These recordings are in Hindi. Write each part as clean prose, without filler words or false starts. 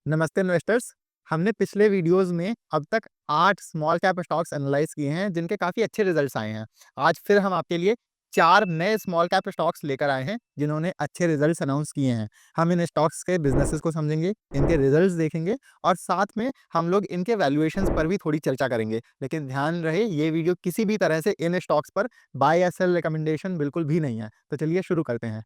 नमस्ते इन्वेस्टर्स। हमने पिछले वीडियोस में अब तक 8 स्मॉल कैप स्टॉक्स एनालाइज किए हैं जिनके काफ़ी अच्छे रिजल्ट्स आए हैं। आज फिर हम आपके लिए 4 नए स्मॉल कैप स्टॉक्स लेकर आए हैं जिन्होंने अच्छे रिजल्ट्स अनाउंस किए हैं। हम इन स्टॉक्स के बिजनेसेस को समझेंगे, इनके रिजल्ट्स देखेंगे और साथ में हम लोग इनके वैल्यूएशंस पर भी थोड़ी चर्चा करेंगे। लेकिन ध्यान रहे, ये वीडियो किसी भी तरह से इन स्टॉक्स पर बाय या सेल रिकमेंडेशन बिल्कुल भी नहीं है। तो चलिए शुरू करते हैं।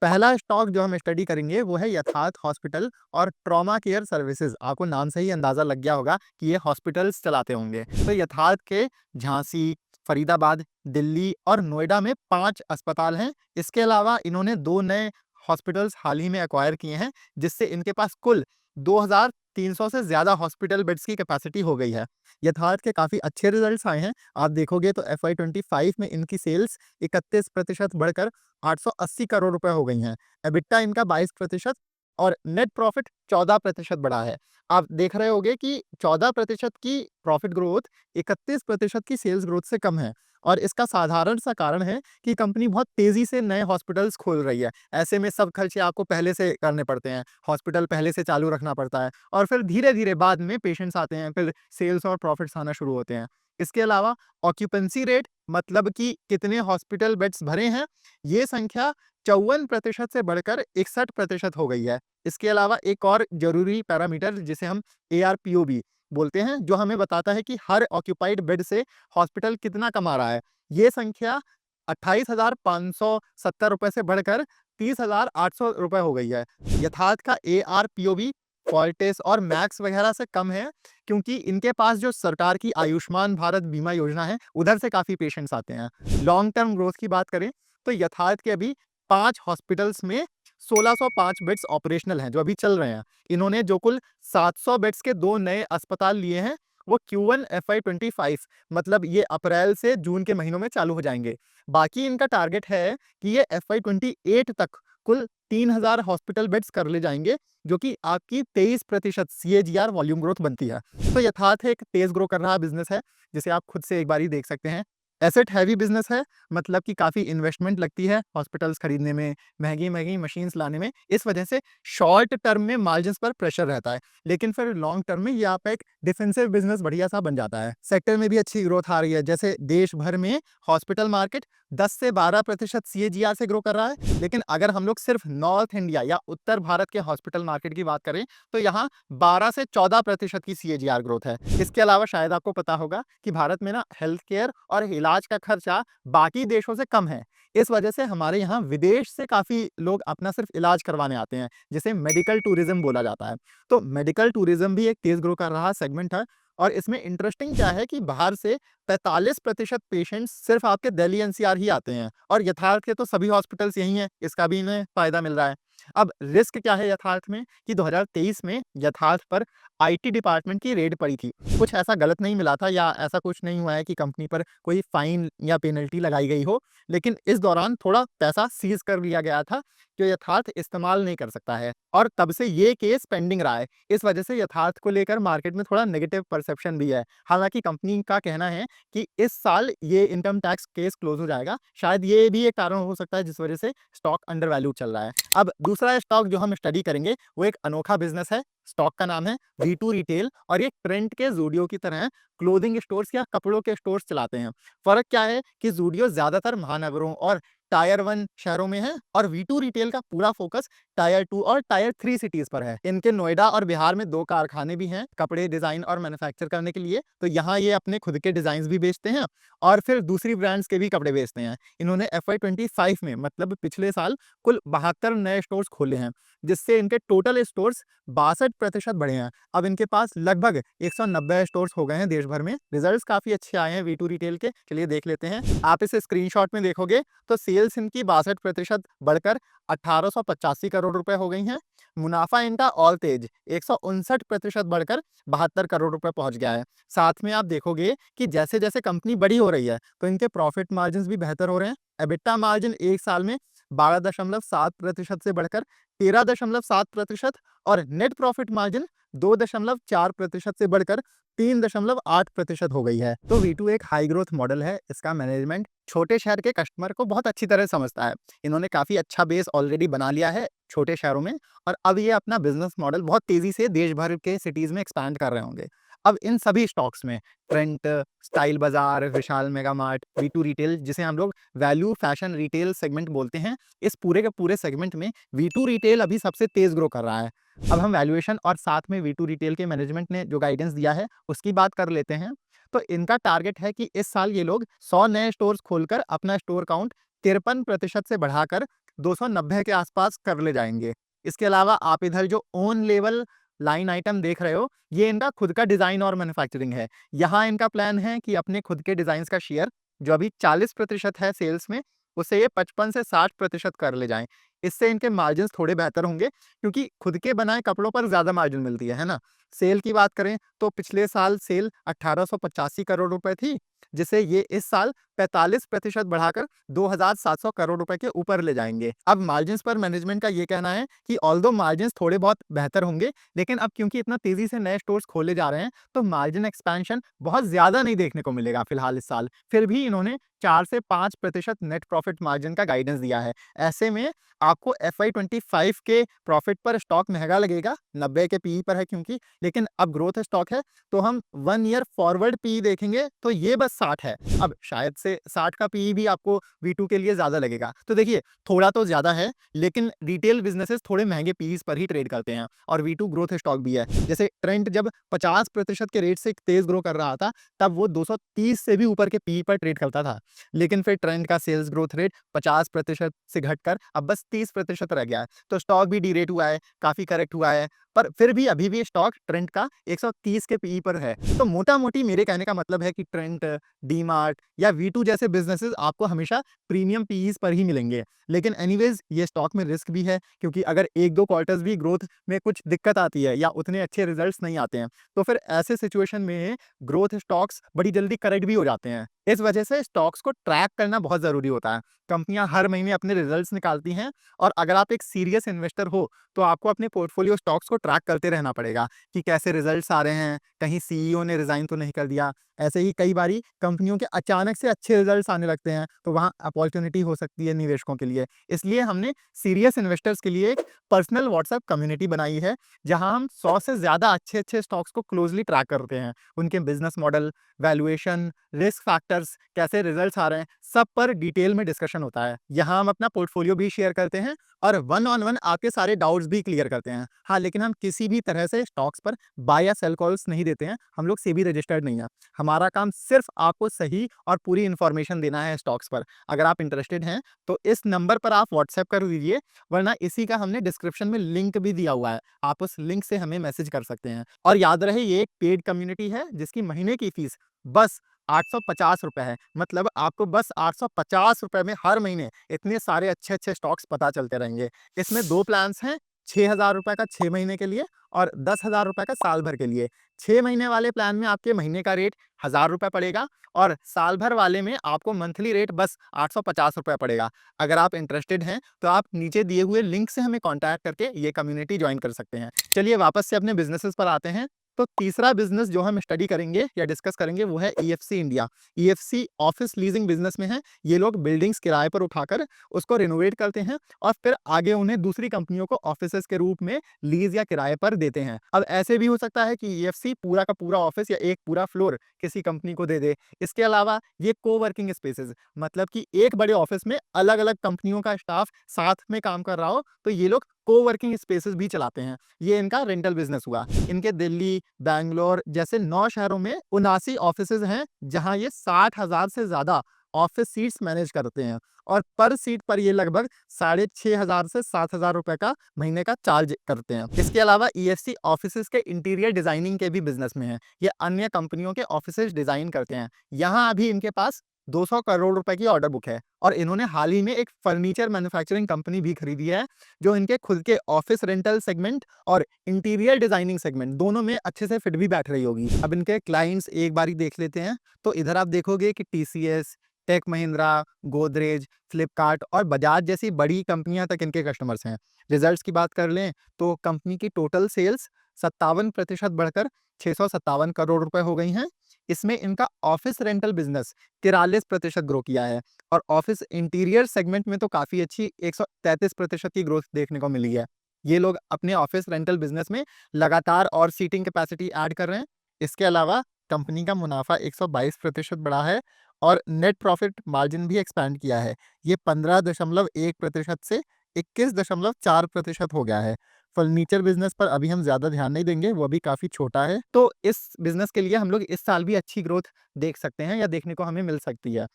पहला स्टॉक जो हम स्टडी करेंगे वो है यथार्थ हॉस्पिटल और ट्रॉमा केयर सर्विसेज। आपको नाम से ही अंदाजा लग गया होगा कि ये हॉस्पिटल्स चलाते होंगे। तो यथार्थ के झांसी, फरीदाबाद, दिल्ली और नोएडा में 5 अस्पताल हैं। इसके अलावा इन्होंने 2 नए हॉस्पिटल्स हाल ही में एक्वायर किए हैं, जिससे इनके पास कुल 2300 से ज़्यादा हॉस्पिटल बेड्स की कैपेसिटी हो गई है। यथार्थ के काफ़ी अच्छे रिजल्ट्स आए हैं। आप देखोगे तो FY25 में इनकी सेल्स 31% बढ़कर 880 करोड़ रुपए हो गई हैं। एबिटा इनका 22% और नेट प्रॉफिट 14% बढ़ा है। आप देख रहे होंगे कि 14% की प्रॉफिट ग्रोथ 31% की सेल्स ग्रोथ से कम है और इसका साधारण सा कारण है कि कंपनी बहुत तेजी से नए हॉस्पिटल्स खोल रही है। ऐसे में सब खर्चे आपको पहले से करने पड़ते हैं, हॉस्पिटल पहले से चालू रखना पड़ता है और फिर धीरे-धीरे बाद में पेशेंट्स आते हैं, फिर सेल्स और प्रॉफिट्स आना शुरू होते हैं। इसके अलावा ऑक्यूपेंसी रेट, मतलब कि कितने हॉस्पिटल बेड्स भरे हैं, ये संख्या 54% से बढ़कर 61% हो गई है। इसके अलावा एक और ज़रूरी पैरामीटर जिसे हम ARPOB बोलते हैं, जो हमें बताता है कि हर ऑक्यूपाइड बेड से हॉस्पिटल कितना कमा रहा है। ये संख्या 28,570 रुपए से बढ़कर 30,800 रुपए हो गई है। यथार्थ का ARPOB फोर्टिस और मैक्स वगैरह से कम है, क्योंकि इनके पास जो सरकार की आयुष्मान भारत बीमा योजना है, उधर से काफ़ी पेशेंट्स आते हैं। लॉन्ग टर्म ग्रोथ की बात करें तो यथार्थ के अभी 5 हॉस्पिटल्स में 1605 बेड्स ऑपरेशनल हैं, जो अभी चल रहे हैं। इन्होंने जो कुल 700 बेड्स के 2 नए अस्पताल लिए हैं, वो Q1 FY25 मतलब ये अप्रैल से जून के महीनों में चालू हो जाएँगे। बाकी इनका टारगेट है कि ये FY28 तक कुल 3000 हॉस्पिटल बेड्स कर ले जाएँगे, जो कि आपकी 23% CAGR वॉल्यूम ग्रोथ बनती है। तो यथार्थ एक तेज़ ग्रो कर रहा बिज़नेस है, जिसे आप खुद से एक बारी देख सकते हैं। एसेट हैवी बिज़नेस है, मतलब कि काफ़ी इन्वेस्टमेंट लगती है हॉस्पिटल्स खरीदने में, महँगी-महँगी मशीन्स लाने में। इस वजह से शॉर्ट टर्म में मार्जिन्स पर प्रेशर रहता है, लेकिन फिर लॉन्ग टर्म में ये आपका एक डिफेंसिव बिज़नेस बढ़िया-सा बन जाता है। सेक्टर में भी अच्छी ग्रोथ आ रही है, जैसे देश भर में हॉस्पिटल मार्केट 10 से 12% CAGR से ग्रो कर रहा है, लेकिन अगर हम लोग सिर्फ नॉर्थ इंडिया या उत्तर भारत के हॉस्पिटल मार्केट की बात करें, तो यहाँ 12 से 14% की CAGR ग्रोथ है। इसके अलावा शायद आपको पता होगा कि भारत में ना हेल्थ केयर और इलाज का खर्चा बाकी देशों से कम है। इस वजह से हमारे यहाँ विदेश से काफ़ी लोग अपना सिर्फ इलाज करवाने आते हैं, जिसे मेडिकल टूरिज़्म बोला जाता है। तो मेडिकल टूरिज़्म भी एक तेज़ ग्रो कर रहा सेगमेंट है और इसमें इंटरेस्टिंग क्या है कि बाहर से 45% पेशेंट्स सिर्फ आपके दिल्ली NCR ही आते हैं और यथार्थ के तो सभी हॉस्पिटल्स यही हैं, इसका भी इन्हें फ़ायदा मिल रहा है। अब रिस्क क्या है यथार्थ में कि 2023 में यथार्थ पर IT डिपार्टमेंट की रेड पड़ी थी। कुछ ऐसा गलत नहीं मिला था या ऐसा कुछ नहीं हुआ है कि कंपनी पर कोई फाइन या पेनल्टी लगाई गई हो, लेकिन इस दौरान थोड़ा पैसा सीज़ कर लिया गया था, जो यथार्थ इस्तेमाल नहीं कर सकता है और तब से ये केस पेंडिंग रहा है। इस वजह से यथार्थ को लेकर मार्केट में थोड़ा नेगेटिव परसेप्शन भी है। हालाँकि कंपनी का कहना है कि इस साल ये इनकम टैक्स केस क्लोज़ हो जाएगा। शायद ये भी एक कारण हो सकता है जिस वजह से स्टॉक अंडर वैल्यू चल रहा है। अब दूसरा स्टॉक जो हम स्टडी करेंगे वो एक अनोखा बिज़नेस है। स्टॉक का नाम है V2 रिटेल और ये ट्रेंड के ज़ूडियो की तरह क्लोथिंग स्टोर्स या कपड़ों के स्टोर्स चलाते हैं। फ़र्क क्या है कि ज़ूडियो ज़्यादातर महानगरों और टायर 1 शहरों में है और V2 रिटेल का पूरा फोकस टायर 2 और टायर 3 सिटीज़ पर है। इनके नोएडा और बिहार में 2 कारखाने भी हैं कपड़े डिज़ाइन और मैन्युफैक्चर करने के लिए। तो यहाँ ये अपने खुद के डिज़ाइन्स भी बेचते हैं और फिर दूसरी ब्रांड्स के भी कपड़े बेचते हैं। इन्होंने FY25 में मतलब पिछले साल कुल 72 नए स्टोर्स खोले हैं, जिससे इनके टोटल स्टोर्स 62% बढ़े हैं। अब इनके पास लगभग 190 स्टोर्स हो गए हैं देश भर में। रिजल्ट्स काफ़ी अच्छे आए हैं V2 रिटेल के। चलिए देख लेते हैं। आप इस स्क्रीनशॉट में देखोगे तो सेल्स इनकी 62% बढ़कर 1885 करोड़ रुपए हो गई हैं। मुनाफा इनका और तेज 159% बढ़कर 72 करोड़ रुपए पहुंच गया है। साथ में आप देखोगे कि जैसे-जैसे कंपनी बड़ी हो रही है, तो इनके प्रॉफिट मार्जिन्स भी बेहतर हो रहे हैं। एबिटा मार्जिन एक साल में 12.7% से बढ़कर 13.7% और नेट प्रॉफिट मार्जिन 2.4% से बढ़कर 3.8% हो गई है। तो वी एक हाई ग्रोथ मॉडल है। इसका मैनेजमेंट छोटे शहर के कस्टमर को बहुत अच्छी तरह समझता है। इन्होंने काफी अच्छा बेस ऑलरेडी बना लिया है छोटे शहरों में, और अब ये अपना बिजनेस मॉडल बहुत तेजी से देश भर के सिटीज में एक्सपैंड कर रहे होंगे। अब इन सभी स्टॉक्स में ट्रेंट, स्टाइल बाजार, विशाल मेगा मार्ट, वी रिटेल, जिसे हम लोग वैल्यू फैशन रिटेल सेगमेंट बोलते हैं, इस पूरे के पूरे सेगमेंट में वी रिटेल अभी सबसे तेज ग्रो कर रहा है। अब हम वैल्यूएशन और साथ में वी रिटेल के मैनेजमेंट ने जो गाइडेंस दिया है उसकी बात कर लेते हैं। तो इनका टारगेट है कि इस साल ये लोग 100 नए स्टोर्स खोलकर अपना स्टोर काउंट 53% से बढ़ाकर 290 के आसपास कर ले जाएंगे। इसके अलावा आप इधर जो ओन लेवल लाइन आइटम देख रहे हो, ये इनका खुद का डिजाइन और मैन्युफैक्चरिंग है। यहाँ इनका प्लान है कि अपने खुद के डिजाइन का शेयर जो अभी 40% है सेल्स में, उसे ये 55 से 60% कर ले जाएं। इससे इनके मार्जिन थोड़े बेहतर होंगे, क्योंकि खुद के बनाए कपड़ों पर ज्यादा मार्जिन मिलती है ना। सेल की बात करें तो पिछले साल सेल 1885 करोड़ रुपए थी, जिसे ये इस साल 45% बढ़ाकर 2700 करोड़ रुपए के ऊपर ले जाएंगे। अब मार्जिन पर मैनेजमेंट का ये कहना है कि ऑल्दो मार्जिन थोड़े बहुत बेहतर होंगे, लेकिन अब क्योंकि इतना तेजी से नए स्टोर्स खोले जा रहे हैं, तो मार्जिन एक्सपेंशन बहुत ज्यादा नहीं देखने को मिलेगा फिलहाल इस साल। फिर भी इन्होंने 4 से 5% नेट प्रॉफिट मार्जिन का गाइडेंस दिया है। ऐसे में आपको FY25 के प्रॉफिट पर स्टॉक महंगा लगेगा, 90 के पीई पर है क्योंकि, लेकिन अब ग्रोथ स्टॉक है तो हम 1 ईयर फॉरवर्ड पीई देखेंगे तो ये बस 60 है। अब शायद से 60 का पीई भी आपको वी के लिए ज्यादा लगेगा। तो देखिए, थोड़ा तो ज्यादा है, लेकिन रिटेल बिजनेसेस थोड़े महंगे पीईस पर ही ट्रेड करते हैं, और वी ग्रोथ स्टॉक भी है। जैसे ट्रेंड जब 50% के रेट से तेज ग्रो कर रहा था, तब वो 230 से भी ऊपर के पीई पर ट्रेड करता था, लेकिन फिर ट्रेंड का सेल्स ग्रोथ रेट 50% से घटकर अब बस 30% रह गया है। तो स्टॉक भी डीरेट हुआ है, काफी करेक्ट हुआ है, पर फिर भी अभी भी स्टॉक ट्रेंड का 130 के पीई पर है। तो मोटा मोटी मेरे कहने का मतलब है कि ट्रेंड, डीमार्ट या वी जैसे बिजनेसेस आपको हमेशा प्रीमियम पीईस पर ही मिलेंगे। लेकिन एनीवेज ये स्टॉक में रिस्क भी है, क्योंकि अगर एक दो क्वार्टर्स भी ग्रोथ में कुछ दिक्कत आती है या उतने अच्छे रिजल्ट्स नहीं आते हैं, तो फिर ऐसे सिचुएशन में ग्रोथ स्टॉक्स बड़ी जल्दी करेक्ट भी हो जाते हैं। इस वजह से स्टॉक्स को ट्रैक करना बहुत जरूरी होता है। कंपनियां हर महीने अपने रिजल्ट्स निकालती हैं, और अगर आप एक सीरियस इन्वेस्टर हो तो आपको अपने पोर्टफोलियो स्टॉक्स को ट्रैक करते रहना पड़ेगा कि कैसे रिजल्ट्स आ रहे हैं, कहीं सीईओ ने रिजाइन तो नहीं कर दिया। ऐसे ही कई बारी कंपनियों के अचानक से अच्छे रिजल्ट्स आने लगते हैं, तो वहां अपॉर्चुनिटी हो सकती है निवेशकों के लिए। इसलिए हमने सीरियस इन्वेस्टर्स के लिए एक पर्सनल व्हाट्सएप कम्युनिटी बनाई है, जहां हम 100 से ज्यादा अच्छे अच्छे स्टॉक्स को क्लोजली ट्रैक करते हैं। उनके business model, valuation, risk factors, कैसे रिजल्ट्स आ रहे हैं, सब पर डिटेल में डिस्कशन होता है। यहाँ हम अपना पोर्टफोलियो भी शेयर करते हैं, और वन ऑन वन आपके सारे डाउट्स भी क्लियर करते हैं। हाँ, लेकिन हम किसी भी तरह से स्टॉक्स पर बाय या सेल कॉल्स नहीं देते हैं। हम लोग सेबी रजिस्टर्ड नहीं है। हमारा काम सिर्फ आपको सही और पूरी इंफॉर्मेशन देना है स्टॉक्स पर। अगर आप इंटरेस्टेड हैं तो इस नंबर पर आप व्हाट्सएप कर दीजिए, वरना इसी का हमने डिस्क्रिप्शन में लिंक भी दिया हुआ है, आप उस लिंक से हमें मैसेज कर सकते हैं। और याद रहे, ये एक पेड कम्युनिटी है जिसकी महीने की फीस बस 850 रुपए है। मतलब आपको बस 850 रुपए में हर महीने इतने सारे अच्छे अच्छे स्टॉक्स पता चलते रहेंगे। इसमें दो प्लान्स हैं, 6,000 रुपए का 6 महीने के लिए और 10,000 रुपए का साल भर के लिए। 6 महीने वाले प्लान में आपके महीने का रेट 1,000 रुपए पड़ेगा, और साल भर वाले में आपको मंथली रेट बस 850 रुपए पड़ेगा। अगर आप इंटरेस्टेड हैं तो आप नीचे दिए हुए लिंक से हमें कॉन्टैक्ट करके ये कम्युनिटी ज्वाइन कर सकते हैं। चलिए वापस से अपने बिजनेसेस पर आते हैं। तो तीसरा बिजनेस जो हम स्टडी करेंगे या डिस्कस करेंगे वो है EFC India. EFC office leasing business में है। ये लोग बिल्डिंग्स किराए पर उठाकर उसको रिनोवेट करते हैं, और फिर आगे उन्हें दूसरी कंपनियों को ऑफिसेस के रूप में लीज या किराए पर देते हैं। अब ऐसे भी हो सकता है कि ईएफसी पूरा का पूरा ऑफिस या एक पूरा फ्लोर किसी कंपनी को दे दे। इसके अलावा ये कोवर्किंग स्पेसेस, मतलब कि एक बड़े ऑफिस में अलग अलग कंपनियों का स्टाफ साथ में काम कर रहा हो, तो ये लोग कोवर्किंग स्पेसेस भी चलाते हैं। ये इनका रेंटल बिजनेस हुआ। इनके दिल्ली, बैंगलोर जैसे 9 शहरों में 79 ऑफिसेज हैं, जहां ये 60,000 से ज्यादा ऑफिस सीट्स मैनेज करते हैं, और पर सीट पर ये लगभग 6,500 से 7,000 रुपए का महीने का चार्ज करते हैं। इसके अलावा ईएफसी ऑफिसेज के इंटीरियर डिजाइनिंग के भी बिजनेस में है। ये अन्य कंपनियों के ऑफिसेज डिजाइन करते हैं। यहाँ अभी इनके पास 200 करोड़ रुपए की ऑर्डर बुक है, और इन्होंने हाल ही में एक फर्नीचर मैन्युफैक्चरिंग कंपनी भी खरीदी है, जो इनके खुद के ऑफिस रेंटल सेगमेंट और इंटीरियर डिजाइनिंग सेगमेंट दोनों में अच्छे से फिट भी बैठ रही होगी। अब इनके क्लाइंट्स एक बारी देख लेते हैं। तो इधर आप देखोगे कि टीसीएस, टेक महिंद्रा, गोदरेज, फ्लिपकार्ट और बजाज जैसी बड़ी कंपनियां तक इनके कस्टमर्स हैं। रिजल्ट्स की बात कर लें तो कंपनी की टोटल सेल्स 57% बढ़कर 657 करोड़ रुपए हो गई हैं। इसमें इनका ऑफिस रेंटल बिजनेस 43% ग्रो किया है और ऑफिस इंटीरियर सेगमेंट में तो काफी अच्छी 133% की ग्रोथ देखने को मिली है। ये लोग अपने ऑफिस रेंटल बिजनेस में लगातार और सीटिंग कैपेसिटी ऐड कर रहे हैं। इसके अलावा कंपनी का मुनाफा 122% बढ़ा है और नेट प्रॉफिट मार्जिन भी एक्सपैंड किया है। ये 15.1% से 21.4% हो गया है। फर्नीचर बिजनेस पर अभी हम ज्यादा ध्यान नहीं देंगे, वो अभी काफी छोटा है। तो इस बिजनेस के लिए हम लोग इस साल भी अच्छी ग्रोथ देख सकते हैं या देखने को हमें मिल सकती है।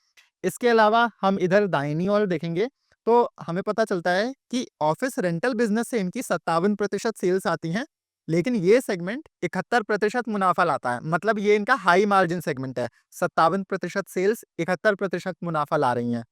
इसके अलावा हम इधर दाहिनी ओर देखेंगे तो हमें पता चलता है कि ऑफिस रेंटल बिजनेस से इनकी 57% सेल्स आती हैं, लेकिन ये सेगमेंट 71% मुनाफा लाता है। मतलब ये इनका हाई मार्जिन सेगमेंट है। 57% सेल्स, 71% मुनाफा ला रही हैं।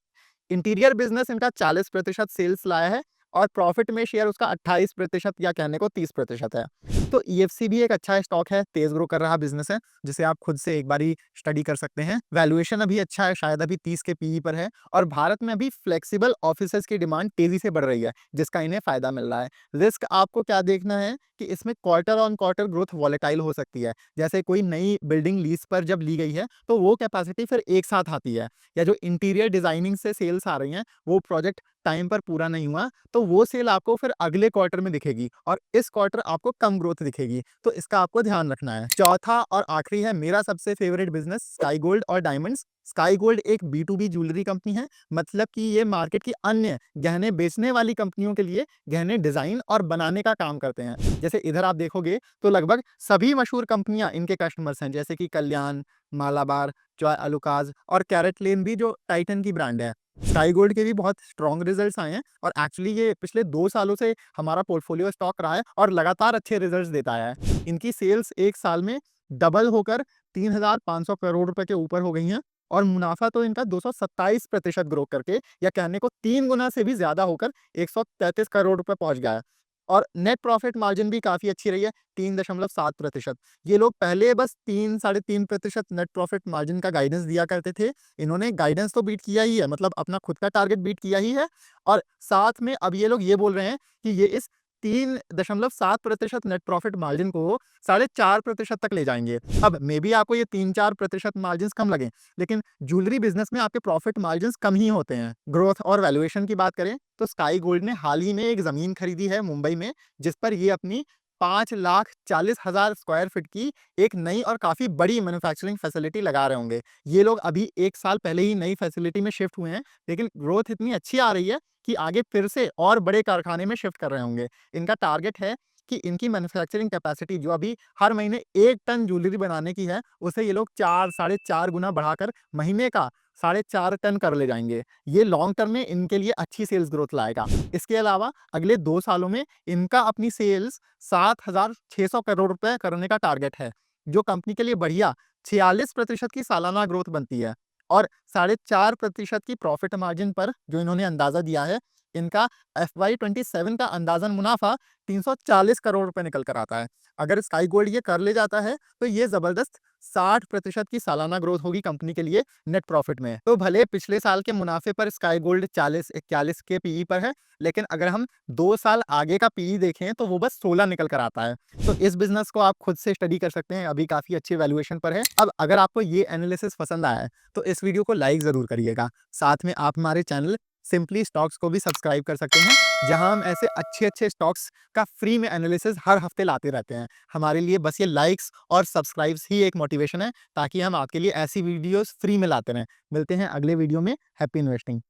इंटीरियर बिजनेस इनका 40% सेल्स लाया है और प्रॉफिट में शेयर उसका 28% या कहने को 30% है। तो ईएफसी भी एक अच्छा स्टॉक है, तेज ग्रो कर रहा बिजनेस है, जिसे आप खुद से एक बारी स्टडी कर सकते हैं। वैल्यूएशन अभी अच्छा है, शायद अभी 30 के पीई पर है और भारत में अभी फ्लेक्सिबल ऑफिसेज की डिमांड तेजी से बढ़ रही है, जिसका इन्हें फायदा मिल रहा है। रिस्क आपको क्या देखना है कि इसमें quarter on quarter growth volatile हो सकती है। जैसे कोई नई बिल्डिंग लीज पर जब ली गई है तो वो कैपेसिटी फिर एक साथ आती है, या जो इंटीरियर डिजाइनिंग से सेल्स आ रही हैं वो प्रोजेक्ट टाइम पर पूरा नहीं हुआ तो वो सेल आपको फिर अगले क्वार्टर में दिखेगी और इस क्वार्टर आपको कम ग्रोथ दिखेगी। तो इसका आपको ध्यान रखना है। चौथा और आखिरी है मेरा सबसे फेवरेट बिजनेस, स्काई गोल्ड और डायमंड्स। स्काई गोल्ड एक B2B ज्वेलरी कंपनी है, मतलब कि ये मार्केट की अन्य गहने बेचने वाली कंपनियों के लिए गहने डिजाइन और बनाने का काम करते हैं। जैसे इधर आप देखोगे तो लगभग सभी मशहूर कंपनियां इनके कस्टमर्स हैं, जैसे कि कल्याण, मालाबार, जॉय आलुकाज और कैरेट लेन भी जो टाइटन की ब्रांड है। स्काई गोल्ड के भी बहुत स्ट्रॉन्ग रिजल्ट्स आए हैं और एक्चुअली ये पिछले 2 सालों से हमारा पोर्टफोलियो स्टॉक रहा है और लगातार अच्छे रिजल्ट्स देता है। इनकी सेल्स एक साल में डबल होकर 3,500 करोड़ रुपए के ऊपर हो गई हैं और मुनाफा तो इनका 227% ग्रो करके या कहने को 3 गुना से भी ज्यादा होकर 133 करोड़ रुपए पहुंच गया है। और नेट प्रॉफिट मार्जिन भी काफी अच्छी रही है, 3.7%। ये लोग पहले बस 3-3.5% नेट प्रॉफिट मार्जिन का गाइडेंस दिया करते थे। इन्होंने गाइडेंस तो बीट किया ही है, मतलब अपना खुद का टारगेट बीट किया ही है और साथ में अब ये लोग ये बोल रहे हैं कि ये इस 3.7% नेट प्रॉफिट मार्जिन को 4.5% तक ले जाएंगे। अब मे बी आपको ये 3-4% मार्जिन कम लगे, लेकिन ज्वेलरी बिजनेस में आपके प्रॉफिट मार्जिन कम ही होते हैं। ग्रोथ और वैल्यूएशन की बात करें तो स्काई गोल्ड ने हाल ही में एक जमीन खरीदी है मुंबई में, जिस पर ये अपनी 5,40,000 स्क्वायर फीट की एक नई और काफी बड़ी मैन्युफैक्चरिंग फैसिलिटी लगा रहे होंगे। ये लोग अभी 1 साल पहले ही नई फैसिलिटी में शिफ्ट हुए हैं, लेकिन ग्रोथ इतनी अच्छी आ रही है कि आगे फिर से और बड़े कारखाने में शिफ्ट कर रहे होंगे। इनका टारगेट है कि इनकी मैन्युफैक्चरिंग कैपेसिटी जो अभी हर महीने 1 टन ज्वेलरी बनाने की है, उसे ये लोग 4 साढ़े 4 गुना बढ़ाकर महीने का 4.5 टन कर ले जाएंगे। ये लॉन्ग टर्म में इनके लिए अच्छी सेल्स ग्रोथ लाएगा। इसके अलावा अगले 2 सालों में इनका अपनी सेल्स 7,600 करोड़ रुपए करने का टारगेट है, जो कंपनी के लिए बढ़िया 46% की सालाना ग्रोथ बनती है और 4.5% की प्रॉफिट मार्जिन पर जो इन्होंने अंदाजा दिया है, इनका FY27 का अंदाजन मुनाफा 340 करोड़ रुपए निकल कर आता है। अगर स्काई गोल्ड ये कर ले जाता है तो ये जबरदस्त 60% की सालाना ग्रोथ होगी कंपनी के लिए नेट प्रॉफिट में। तो भले पिछले साल के मुनाफे पर स्काई गोल्ड 40-41 के पीई पर है, लेकिन अगर हम 2 साल आगे का पीई देखें तो वो बस 16 निकल कर आता है। तो इस बिजनेस को आप खुद से स्टडी कर सकते हैं, अभी काफी अच्छी वैल्यूएशन पर है। अब अगर आपको ये एनालिसिस पसंद आया है तो इस वीडियो को लाइक जरूर करिएगा। साथ में आप हमारे चैनल सिंपली स्टॉक्स को भी सब्सक्राइब कर सकते हैं, जहां हम ऐसे अच्छे-अच्छे स्टॉक्स का फ्री में एनालिसिस हर हफ्ते लाते रहते हैं। हमारे लिए बस ये लाइक्स और सब्सक्राइब्स ही एक मोटिवेशन है, ताकि हम आपके लिए ऐसी वीडियोस फ्री में लाते रहें। मिलते हैं अगले वीडियो में। Happy investing.